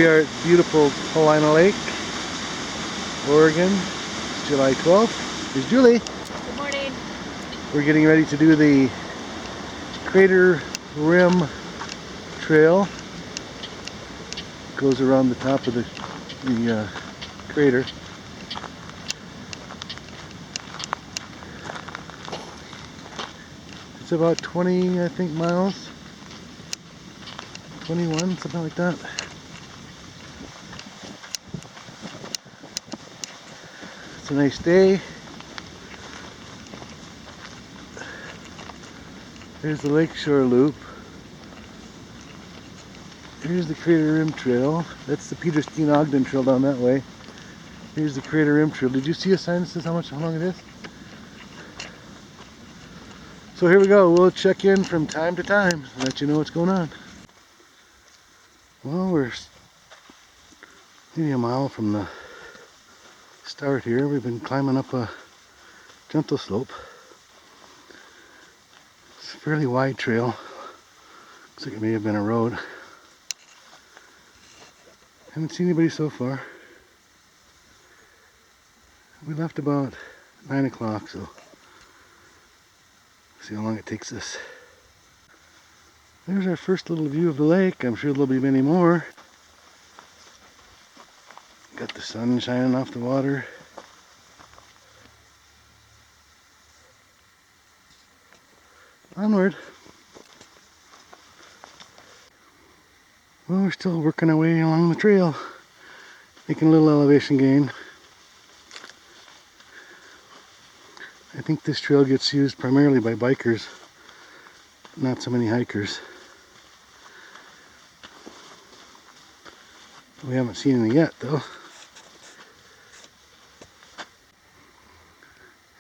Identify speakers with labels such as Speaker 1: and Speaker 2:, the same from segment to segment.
Speaker 1: we are at beautiful Paulina Lake, Oregon, July 12th. Here's Julie.
Speaker 2: Good morning.
Speaker 1: We're getting ready to do the Crater Rim Trail. Goes around the top of the crater. It's about 20, I think, miles. 21, something like that. It's a nice day. Here's the Lakeshore Loop. Here's the Crater Rim Trail. That's the Peter Steen Ogden Trail down that way. Here's the Crater Rim Trail. Did you see a sign that says how long it is? So here we go. We'll check in from time to time and let you know what's going on. Well, we're maybe a mile from the start here. We've been climbing up a gentle slope. It's a fairly wide trail. Looks like it may have been a road. Haven't seen anybody so far. We left about 9 o'clock, so see how long it takes us. There's our first little view of the lake. I'm sure there'll be many more. Got the sun shining off the water. Onward. Well, we're still working our way along the trail, making a little elevation gain. I think this trail gets used primarily by bikers, not so many hikers. We haven't seen any yet, though.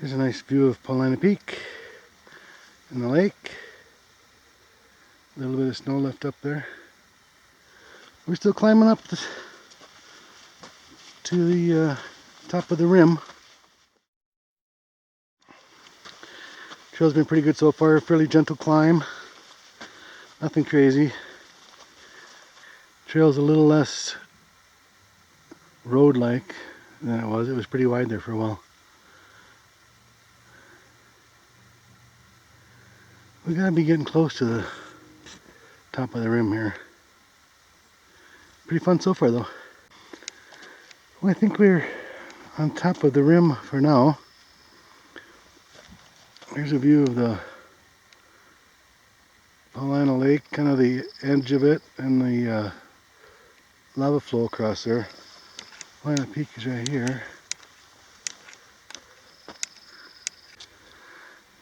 Speaker 1: Here's a nice view of Paulina Peak and the lake. A little bit of snow left up there. We're still climbing up to the top of the rim. Trail's been pretty good so far. Fairly gentle climb. Nothing crazy. Trail's a little less road-like than it was. It was pretty wide there for a while. We gotta be getting close to the top of the rim here. Pretty fun so far, though. Well, I think we're on top of the rim for now. Here's a view of the Paulina Lake, kind of the edge of it, and the lava flow across there. Paulina Peak is right here.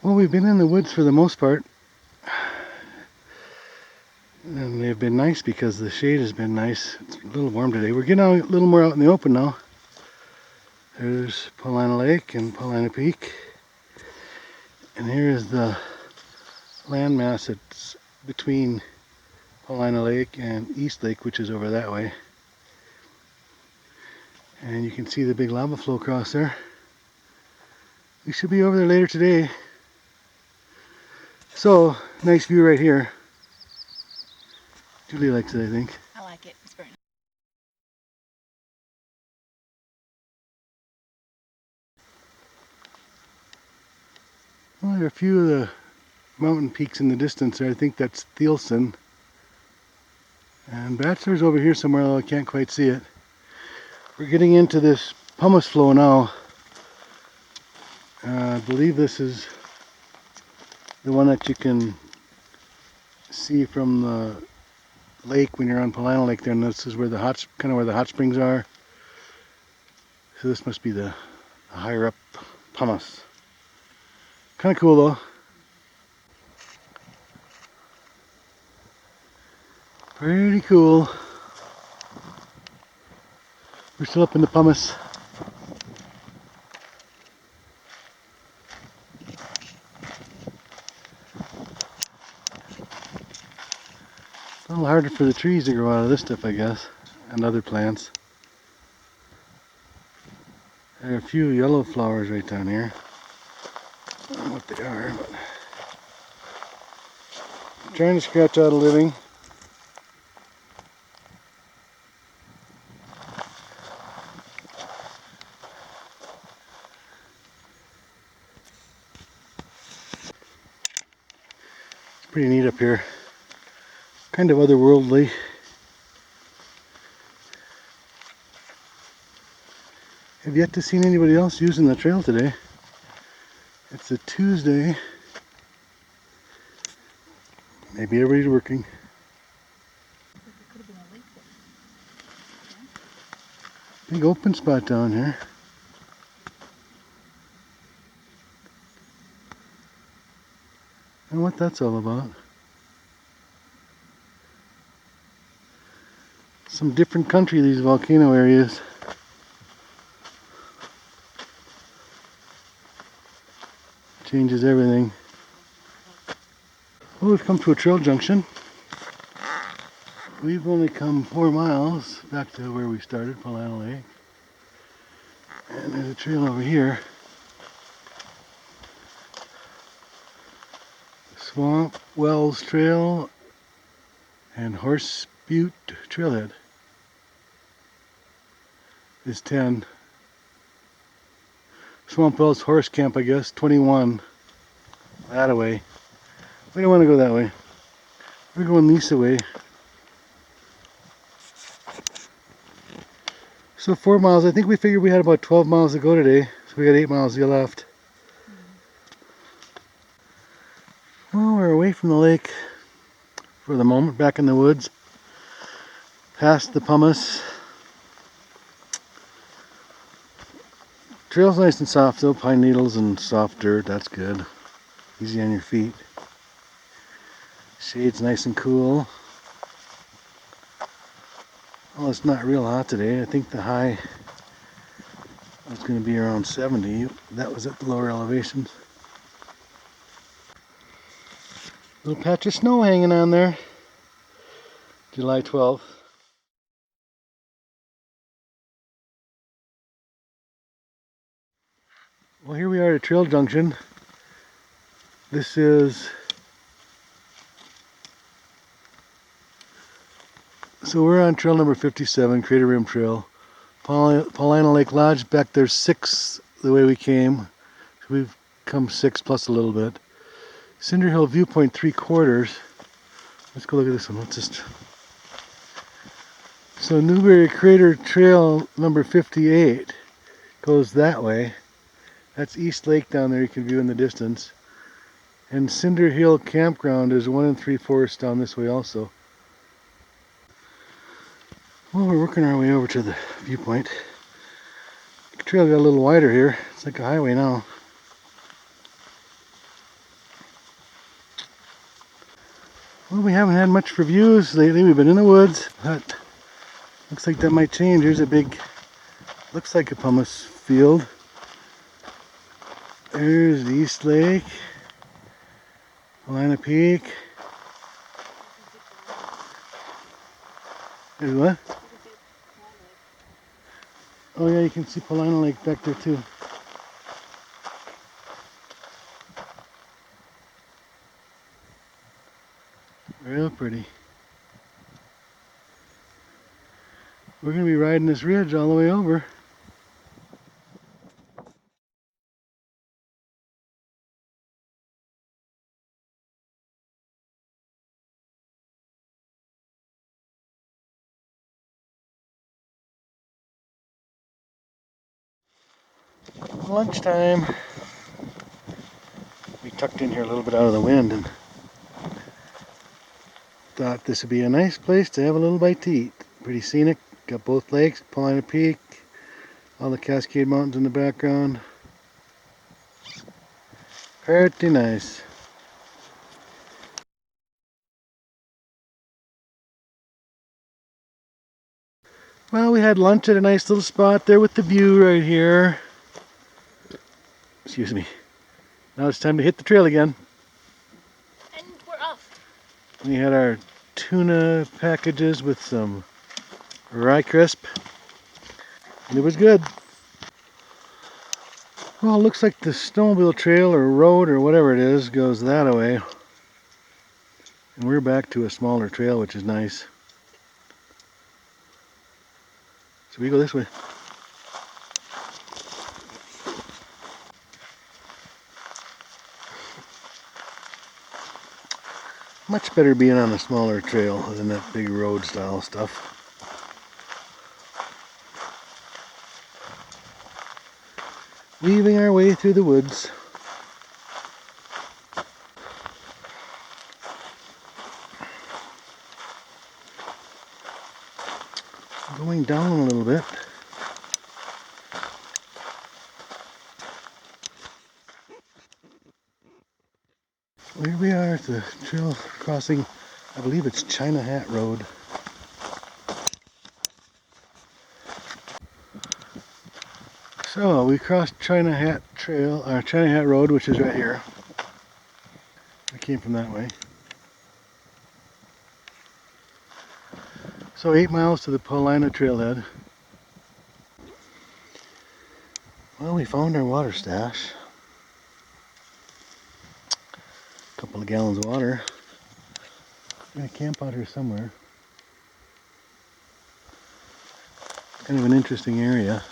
Speaker 1: Well, we've been in the woods for the most part. And they've been nice because the shade has been nice. It's a little warm today. We're getting out a little more out in the open now. There's Paulina Lake and Paulina Peak. And here is the landmass that's between Paulina Lake and East Lake, which is over that way. And you can see the big lava flow across there. We should be over there later today. So, nice view right here. Julie likes it, I think.
Speaker 2: I like it. It's very nice.
Speaker 1: Well, there are a few of the mountain peaks in the distance there. I think that's Thielsen. And Bachelor's over here somewhere, although I can't quite see it. We're getting into this pumice flow now. I believe this is the one that you can see from the lake when you're on Paulina Lake there, and this is where the where the hot springs are. So this must be the higher up pumice. Kind of cool though. Pretty cool. We're still up in the pumice. A little harder for the trees to grow out of this stuff, I guess, and other plants. There are a few yellow flowers right down here. I don't know what they are, but I'm trying to scratch out a living. Pretty neat up here. Kind of otherworldly. Have yet to seen anybody else using the trail today. It's a Tuesday. Maybe everybody's working. Big open spot down here. I don't know what that's all about. Some different country, these volcano areas. Changes everything. Well, we've come to a trail junction. We've only come 4 miles back to where we started, Paulina Lake. And there's a trail over here. Swamp Wells Trail and Horse Butte Trailhead is 10. Swamp Wells Horse Camp, I guess, 21. That way. We don't want to go that way. We're going this way. So 4 miles. I think we figured we had about 12 miles to go today. So we got 8 miles to go left. Well, we're away from the lake for the moment, back in the woods. Past the pumice. Trail's nice and soft though, pine needles and soft dirt, that's good. Easy on your feet. Shade's nice and cool. Well, it's not real hot today. I think the high was going to be around 70. That was at the lower elevations. Little patch of snow hanging on there. July 12th. Well, here we are at Trail Junction. This is... So we're on trail number 57, Crater Rim Trail. Paulina Lake Lodge, back there 6 the way we came. So we've come 6 plus a little bit. Cinder Hill Viewpoint 3/4. Let's go look at this one. Let's just... So Newberry Crater Trail number 58 goes that way. That's East Lake down there you can view in the distance. And Cinder Hill Campground is 1 3/4 down this way also. Well, we're working our way over to the viewpoint. The trail got a little wider here. It's like a highway now. Well, we haven't had much for views lately. We've been in the woods, but looks like that might change. Here's a big, looks like a pumice field. There's the East Lake, Paulina Peak. There's what? Oh yeah, you can see Paulina Lake back there too. Real pretty. We're going to be riding this ridge all the way over. Lunchtime. We tucked in here a little bit out of the wind and thought this would be a nice place to have a little bite to eat. Pretty scenic. Got both lakes, Paulina Peak, all the Cascade Mountains in the background. Pretty nice. Well, we had lunch at a nice little spot there with the view right here. Excuse me. Now it's time to hit the trail again.
Speaker 2: And we're off.
Speaker 1: We had our tuna packages with some rye crisp. And it was good. Well, it looks like the snowmobile trail or road or whatever it is goes that way. And we're back to a smaller trail, which is nice. So we go this way. Much better being on a smaller trail than that big road style stuff. Weaving our way through the woods. Going down a little bit. Here we are at the trail crossing, I believe it's China Hat Road. So we crossed China Hat Trail, or China Hat Road, which is right here. We came from that way. So 8 miles to the Paulina trailhead. Well, we found our water stash. A couple of gallons of water. We're gonna camp out here somewhere. Kind of an interesting area.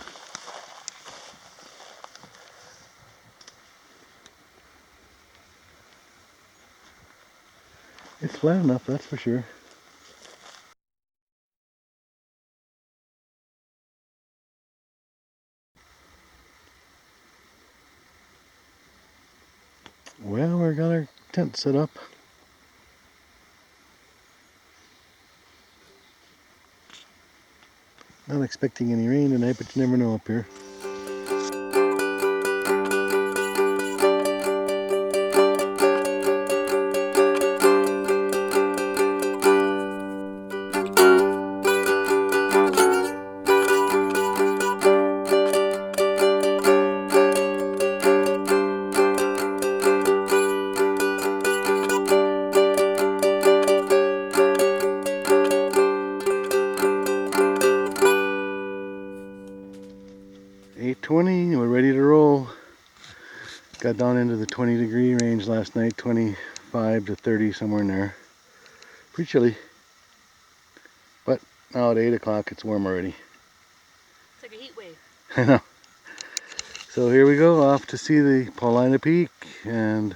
Speaker 1: It's flat enough, that's for sure. Well, we got our tent set up. Not expecting any rain tonight, but you never know up here. We're ready to roll. Got down into the 20-degree range last night, 25 to 30, somewhere in there. Pretty chilly. But now at 8 o'clock it's warm already.
Speaker 2: It's like a heat wave.
Speaker 1: I know. So here we go, off to see the Paulina Peak and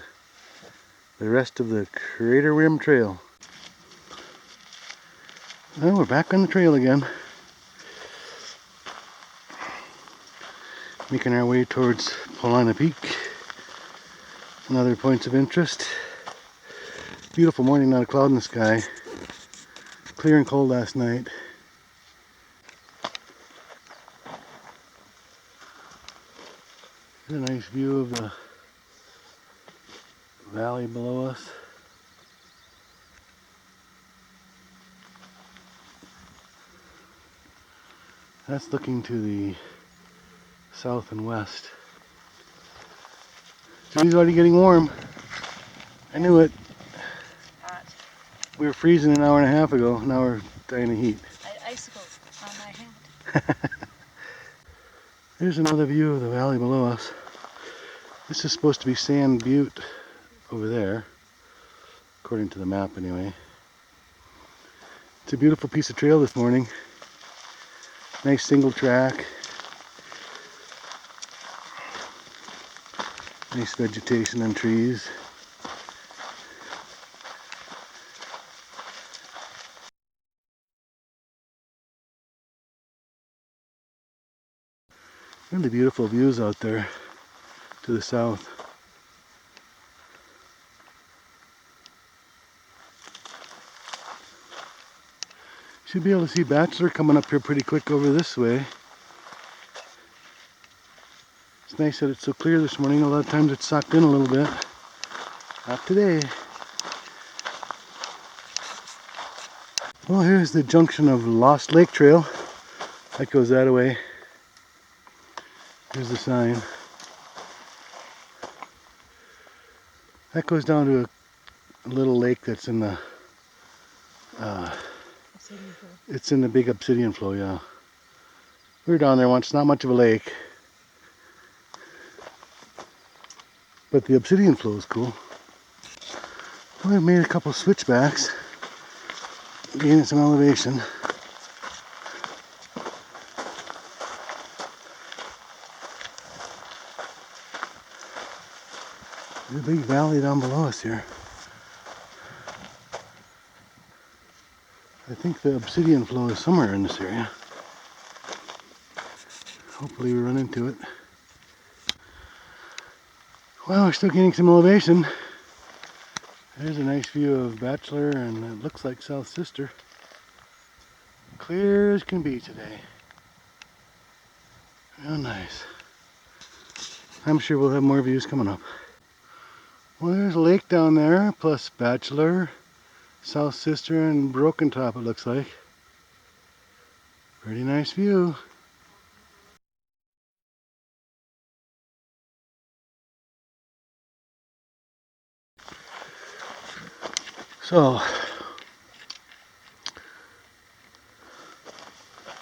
Speaker 1: the rest of the Crater Rim Trail. Well, we're back on the trail again. Making our way towards Paulina Peak and other points of interest. Beautiful morning, not a cloud in the sky. Clear and cold last night. Here's a nice view of the valley below us. That's looking to the south and west. It's already getting warm. I knew it.
Speaker 2: Hot.
Speaker 1: We were freezing an hour and a half ago. Now we're dying of heat.
Speaker 2: Icicles on my hand.
Speaker 1: There's another view of the valley below us. This is supposed to be Sand Butte over there, according to the map anyway. It's a beautiful piece of trail this morning. Nice single track. Nice vegetation and trees. Really beautiful views out there to the south. Should be able to see Bachelor coming up here pretty quick over this way. It's nice that it's so clear this morning. A lot of times it's socked in a little bit. Not today. Well, here's the junction of Lost Lake Trail. That goes that way. Here's the sign. That goes down to a little lake that's in the it's in the big Obsidian flow, yeah. We were down there once, not much of a lake. But the Obsidian flow is cool. We've made a couple switchbacks, gaining some elevation. There's a big valley down below us here. think the Obsidian flow is somewhere in this area. Hopefully we run into it. Well, we're still getting some elevation. There's a nice view of Bachelor and it looks like South Sister. Clear as can be today. Real nice. I'm sure we'll have more views coming up. Well, there's a lake down there, plus Bachelor, South Sister, and Broken Top, it looks like. Pretty nice view. So,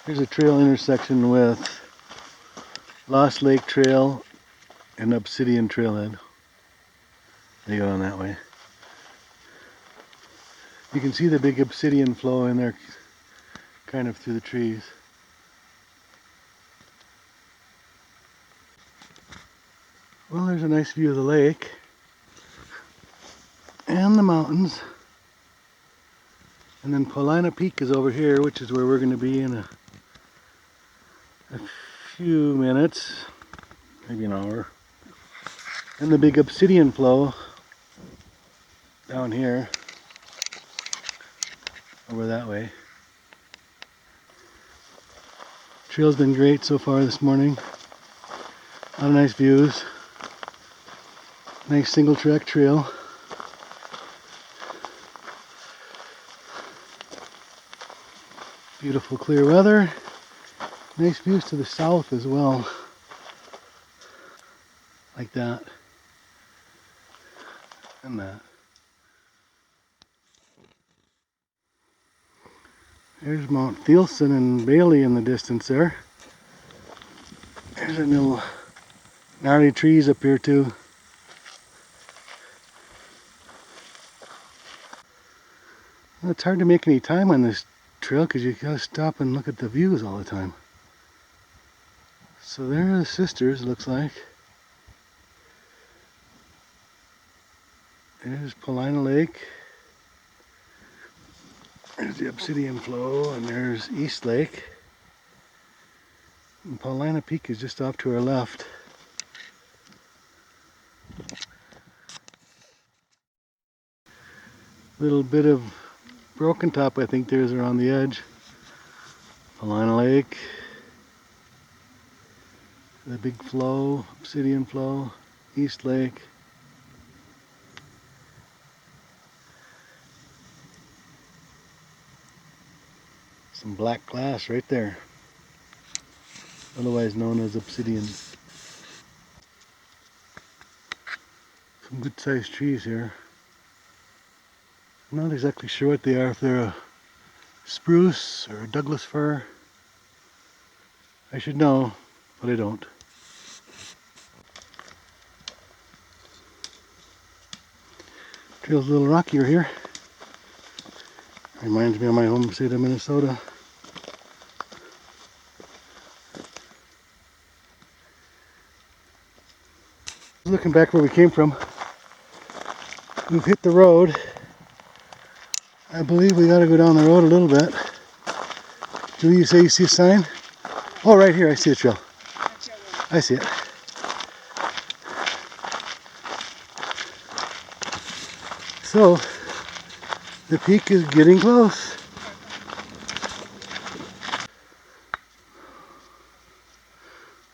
Speaker 1: here's a trail intersection with Lost Lake Trail and Obsidian Trailhead. They go on that way. You can see the big Obsidian flow in there, kind of through the trees. Well, there's a nice view of the lake and the mountains. And then Paulina Peak is over here, which is where we're going to be in a few minutes, maybe an hour. And the big Obsidian flow down here, over that way. Trail's been great so far this morning. A lot of nice views. Nice single track trail. Beautiful clear weather. Nice views to the south as well. Like that. And that. There's Mount Thielsen and Bailey in the distance there. There's a little gnarly trees up here too. Well, it's hard to make any time on this trail because you gotta stop and look at the views all the time. So there are the sisters, it looks like. There's Paulina Lake. There's the Obsidian flow, and there's East Lake. And Paulina Peak is just off to our left. Little bit of Broken Top, I think there's around the edge. Paulina Lake. The big flow, Obsidian flow, East Lake. Some black glass right there, otherwise known as Obsidian. Some good sized trees here. I'm not exactly sure what they are, if they're a spruce or a Douglas fir. I should know, but I don't. Trail's a little rockier here. Reminds me of my home state of Minnesota. Looking back where we came from, we've hit the road. I believe we gotta go down the road a little bit. Do you say you see a sign? Oh, right here, I see a trail. I see it. So, the peak is getting close.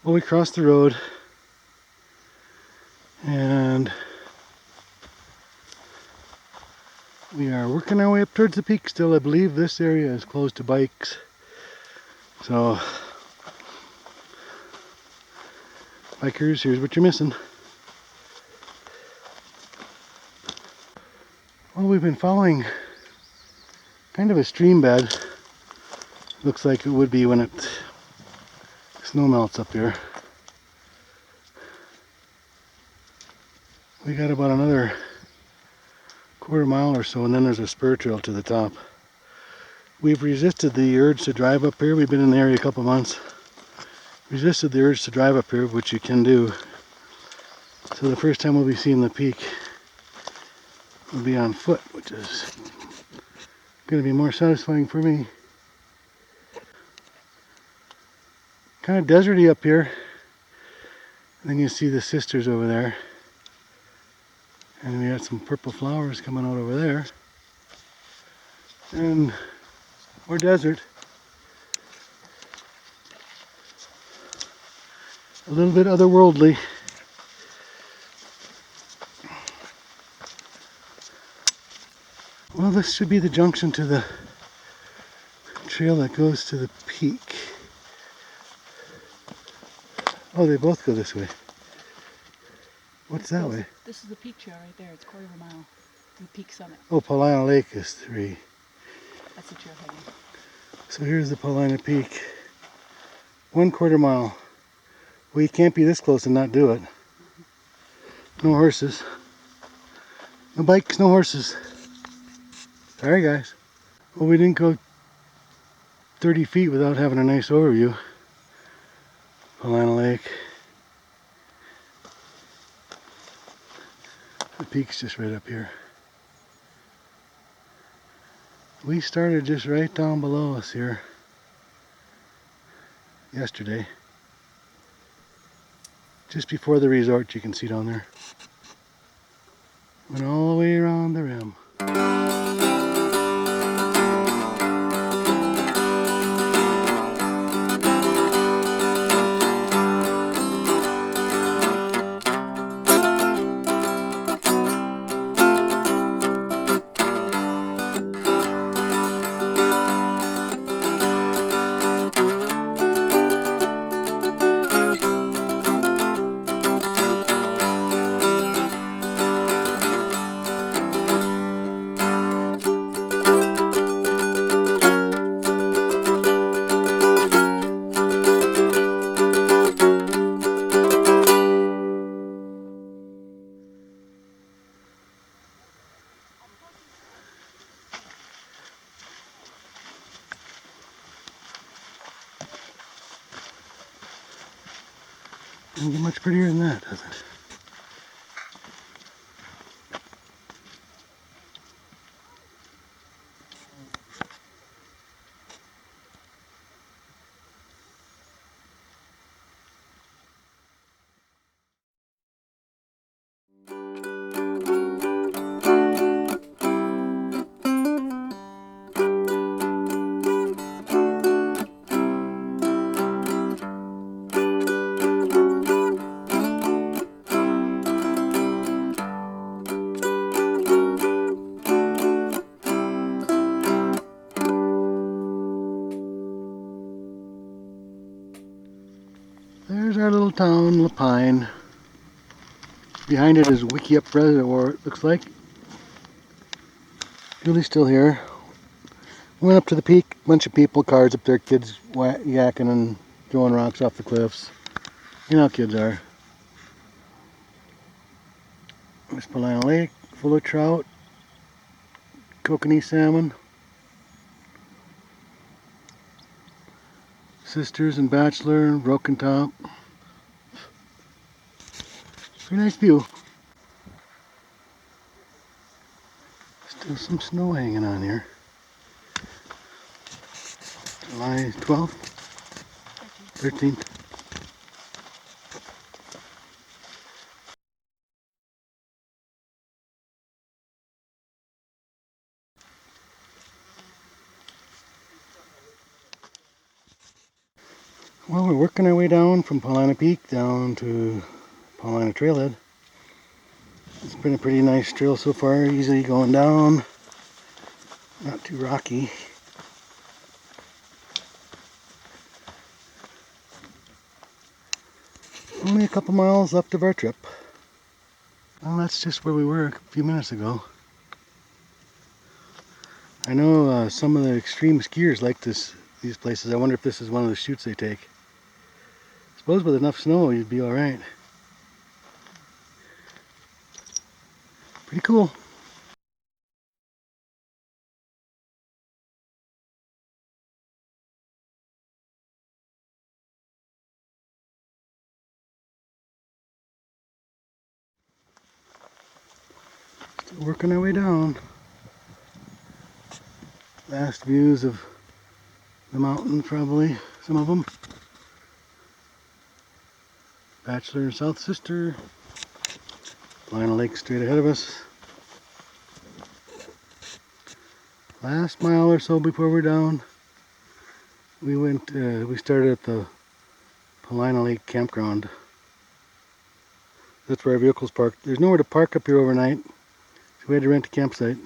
Speaker 1: Well, we crossed the road and we are working our way up towards the peak still. I believe this area is closed to bikes. So, bikers, here's what you're missing. Well, we've been following kind of a stream bed. Looks like it would be when it snow melts up here. We got about another quarter mile or so, and then there's a spur trail to the top. We've resisted the urge to drive up here. We've been in the area a couple months. Resisted the urge to drive up here, which you can do. So the first time we'll be seeing the peak will be on foot, which is Gonna be more satisfying for me. Kind of deserty up here. And then you see the sisters over there. And we got some purple flowers coming out over there. And more desert. A little bit otherworldly. Well, this should be the junction to the trail that goes to the peak. Oh, they both go this way. What's that way?
Speaker 2: This is the peak trail right there. It's a quarter of a mile to the peak summit.
Speaker 1: Oh, Paulina Lake is 3.
Speaker 2: That's the trail heading.
Speaker 1: So here's the Paulina Peak. 1/4 mile. Well, you can't be this close and not do it. No horses. No bikes, no horses. Sorry, guys. Well, we didn't go 30 feet without having a nice overview. Paulina Lake. The peak's just right up here. We started just right down below us here yesterday. Just before the resort, you can see down there. Went all the way around the rim. Doesn't get much prettier than that, does it? There's our little town, Lapine. Behind it is Wickiup Reservoir, it looks like. Julie's still here. We went up to the peak, bunch of people, cars up there, kids yakking and throwing rocks off the cliffs. You know how kids are. There's Paulina Lake, full of trout, kokanee salmon. Sisters and Bachelor, Broken Top. Pretty nice view. Still some snow hanging on here. July 12th, 13th. Well, we're working our way down from Paulina Peak down to Paulina Trailhead. It's been a pretty nice trail so far, easily going down, not too rocky. Only a couple miles left of our trip. Well, that's just where we were a few minutes ago. I know some of the extreme skiers like these places. I wonder if this is one of the chutes they take. I suppose with enough snow you'd be alright. Pretty cool. Still working our way down. Last views of the mountain, probably, some of them. Bachelor and South Sister. Paulina Lake straight ahead of us. Last mile or so before we're down, we started at the Paulina Lake campground. That's where our vehicles parked. There's nowhere to park up here overnight, so we had to rent a campsite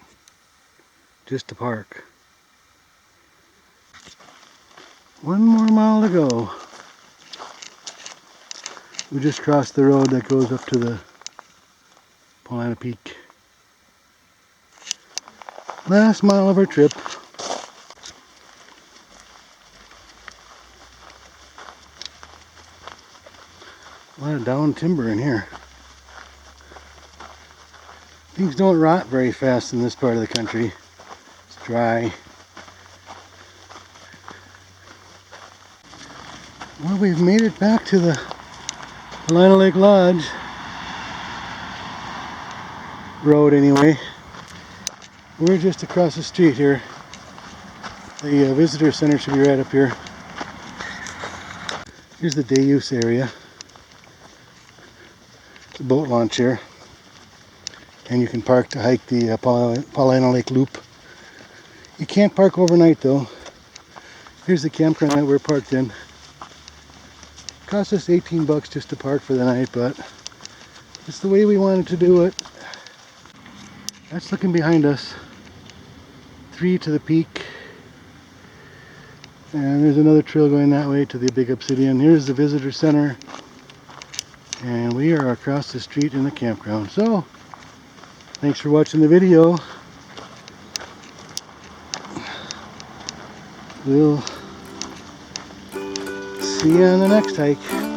Speaker 1: just to park. 1 more mile to go. We just crossed the road that goes up to the Paulina Peak. Last mile of our trip. A lot of down timber in here. Things don't rot very fast in this part of the country. It's dry. Well, we've made it back to the Paulina Lake Lodge road anyway. We're just across the street here. The visitor center should be right up here. Here's the day use area. It's a boat launch here. And you can park to hike the Paulina Lake Loop. You can't park overnight though. Here's the campground that we're parked in. Cost us $18 just to park for the night, but it's the way we wanted to do it. That's looking behind us. 3 to the peak. And there's another trail going that way to the big Obsidian. Here's the visitor center. And we are across the street in the campground. So, thanks for watching the video. We'll see you on the next hike.